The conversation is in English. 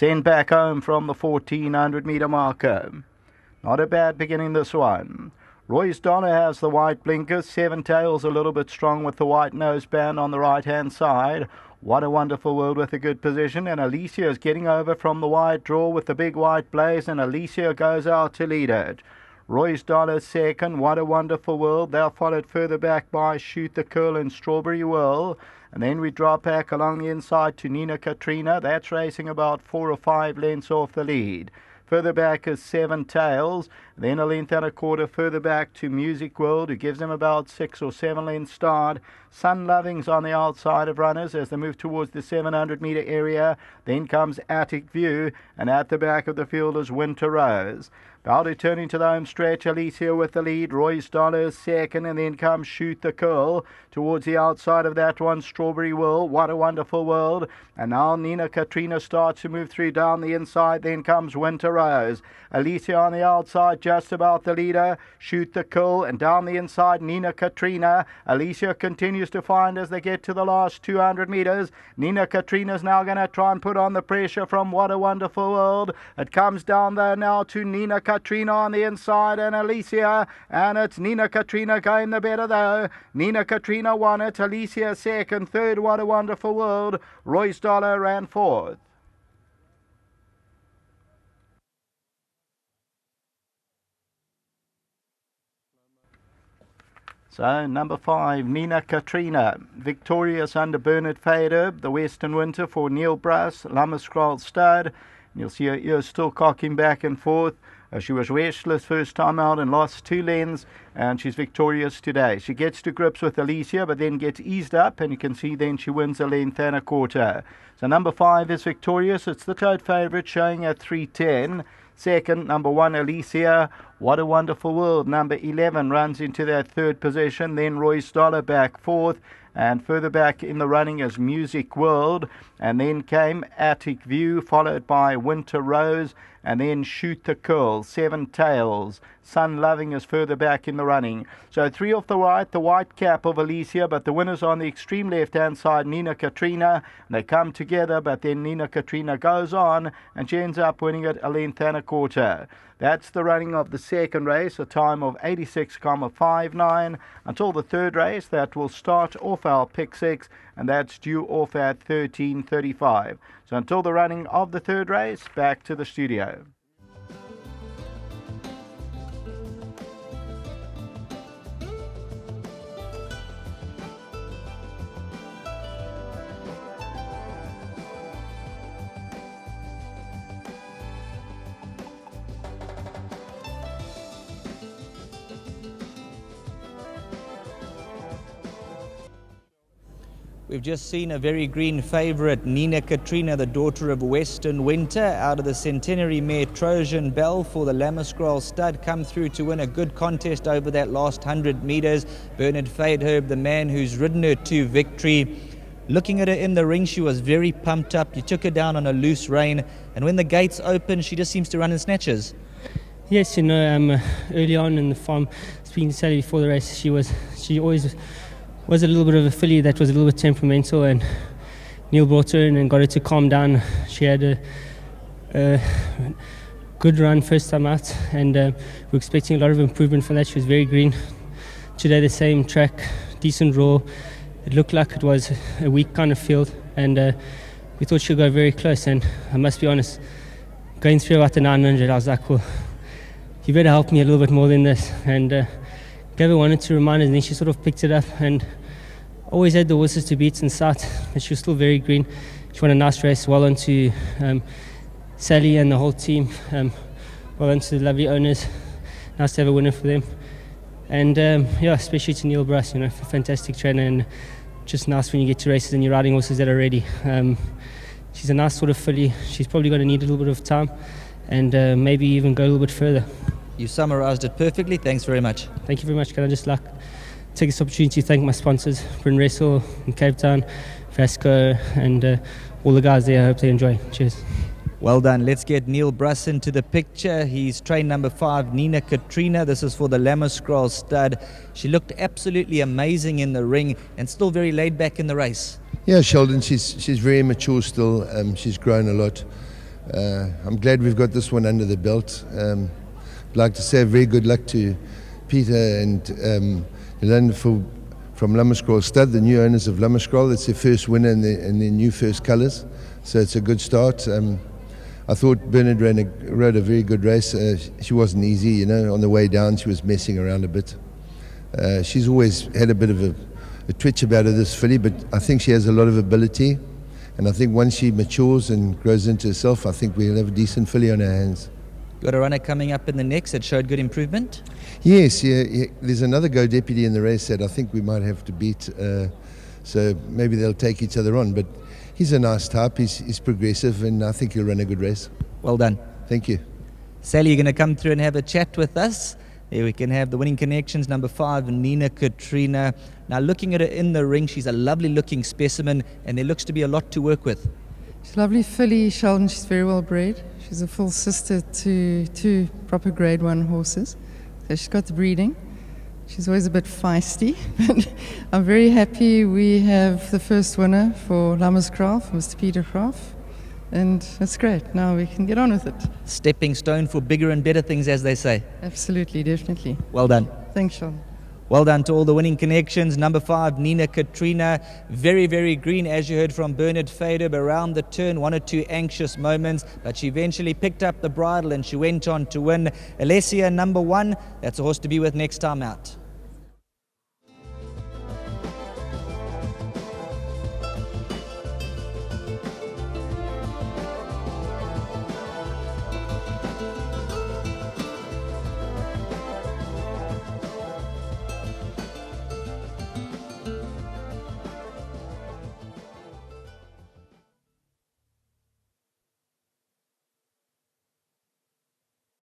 sent back home from the 1400 metre marker. Not a bad beginning, this one. Roy's Dollar has the white blinkers. Seven Tails a little bit strong with the white noseband on the right-hand side. What a Wonderful World with a good position. And Alicia is getting over from the wide draw with the big white blaze. And Alicia goes out to lead it. Roy's Dollar second. What a Wonderful World. They're followed further back by Shoot the Curl and Strawberry Whirl. And then we drop back along the inside to Nina Katrina. That's racing about 4 or 5 lengths off the lead. Further back is Seven Tails, then a length and a quarter further back to Music World, who gives them about 6 or 7 lengths start. Sun Loving's on the outside of runners as they move towards the 700 metre area. Then comes Attic View, and at the back of the field is Winter Rose. About to turn into the home stretch, Alicia with the lead, Roy's Dollar second, and then comes Shoot the Curl. Towards the outside of that one, Strawberry Whirl, What a Wonderful World. And now Nina Katrina starts to move through down the inside, then comes Winter Rose. Alicia on the outside, just about the leader, Shoot the Curl, and down the inside, Nina Katrina. Alicia continues to find as they get to the last 200 metres. Nina Katrina's now going to try and put on the pressure from What a Wonderful World. It comes down there now to Nina Katrina on the inside and Alicia, and it's Nina Katrina going the better though. Nina Katrina won it, Alicia second, third What a Wonderful World. Roy's Dollar ran fourth. So, number 5, Nina Katrina. Victorious under Bernard Fader, the Western Winter for Neil Bruss, Lammerskral Stud. And you'll see her ears still cocking back and forth. She was restless first time out and lost 2 lengths, and she's victorious today. She gets to grips with Alicia, but then gets eased up, and you can see then she wins a length and a quarter. So number 5 is victorious. It's the tote favourite, showing at 3:10. Second, number 1, Alicia, What a Wonderful World. Number 11 runs into that third position. Then Roy's Dollar back fourth. And further back in the running is Music World. And then came Attic View, followed by Winter Rose. And then Shoot the Curl, Seven Tails. Sun Loving is further back in the running. So 3 off the right, the white cap of Alicia, but the winner's on the extreme left-hand side, Nina Katrina. And they come together, but then Nina Katrina goes on, and she ends up winning it a length and a quarter. That's the running of the second race, a time of 86,59. Until the third race, that will start off our pick 6, and that's due off at 13:35. So until the running of the third race, back to the studio. We've just seen a very green favourite, Nina Katrina, the daughter of Western Winter, out of the centenary mare Trojan Bell for the Lammerskral Stud, come through to win a good contest over that last 100 metres. Bernard Fadeherb, the man who's ridden her to victory. Looking at her in the ring, she was very pumped up. You took her down on a loose rein, and when the gates open, she just seems to run in snatches. Yes, early on in the farm, speaking to Sally before the race, she always was a little bit of a filly that was a little bit temperamental, and Neil brought her in and got her to calm down. She had a good run first time out, and we're expecting a lot of improvement from that. She was very green. Today the same track, decent raw. It looked like it was a weak kind of field, and we thought she'd go very close. And I must be honest, going through about the 900, I was like, well, you better help me a little bit more than this. And gave her 1 or 2 reminders, and then she sort of picked it up, and always had the horses to beat in sight, but she was still very green. She won a nice race. Well done to Sally and the whole team. Well done to the lovely owners. Nice to have a winner for them. And especially to Neil Bruss, a fantastic trainer, and just nice when you get to races and you're riding horses that are ready. She's a nice sort of filly. She's probably going to need a little bit of time, and maybe even go a little bit further. You summarised it perfectly. Thanks very much. Thank you very much. Can I just take this opportunity to thank my sponsors, Bryn Wrestle in Cape Town, Vasco, and all the guys there. I hope they enjoy. Cheers. Well done. Let's get Neil Bruss into the picture. He's trained number 5, Nina Katrina. This is for the Lammerskral Stud. She looked absolutely amazing in the ring and still very laid back in the race. Yeah, Sheldon, she's very mature still. She's grown a lot. I'm glad we've got this one under the belt. I'd like to say very good luck to Peter and Yolanda from Lammerskraal Stud, the new owners of Lammerskraal. It's their first winner in their new first colours, so it's a good start. I thought Bernard rode a very good race. She wasn't easy, you know. On the way down, she was messing around a bit. She's always had a bit of a twitch about her, this filly, but I think she has a lot of ability. And I think once she matures and grows into herself, I think we'll have a decent filly on our hands. Got a runner coming up in the next that showed good improvement? Yes, yeah. There's another Go Deputy in the race that I think we might have to beat. So maybe they'll take each other on. But he's a nice type. He's progressive, and I think he'll run a good race. Well done. Thank you. Sally, you're going to come through and have a chat with us. There we can have the winning connections, number 5, Nina KATRINA. Now, looking at her in the ring, she's a lovely looking specimen, and there looks to be a lot to work with. She's a lovely filly, Sheldon. She's very well bred. She's a full sister to 2 proper grade 1 horses. So she's got the breeding. She's always a bit feisty, but I'm very happy we have the first winner for Lammerskraal, Mr. Peter Graaf. And that's great. Now we can get on with it. Stepping stone for bigger and better things, as they say. Absolutely, definitely. Well done. Thanks, Sean. Well done to all the winning connections. Number 5, Nina KATRINA. Very, very green, as you heard from Bernard Fader. Around the turn, 1 or 2 anxious moments, but she eventually picked up the bridle and she went on to win. Alessia, number 1. That's a horse to be with next time out.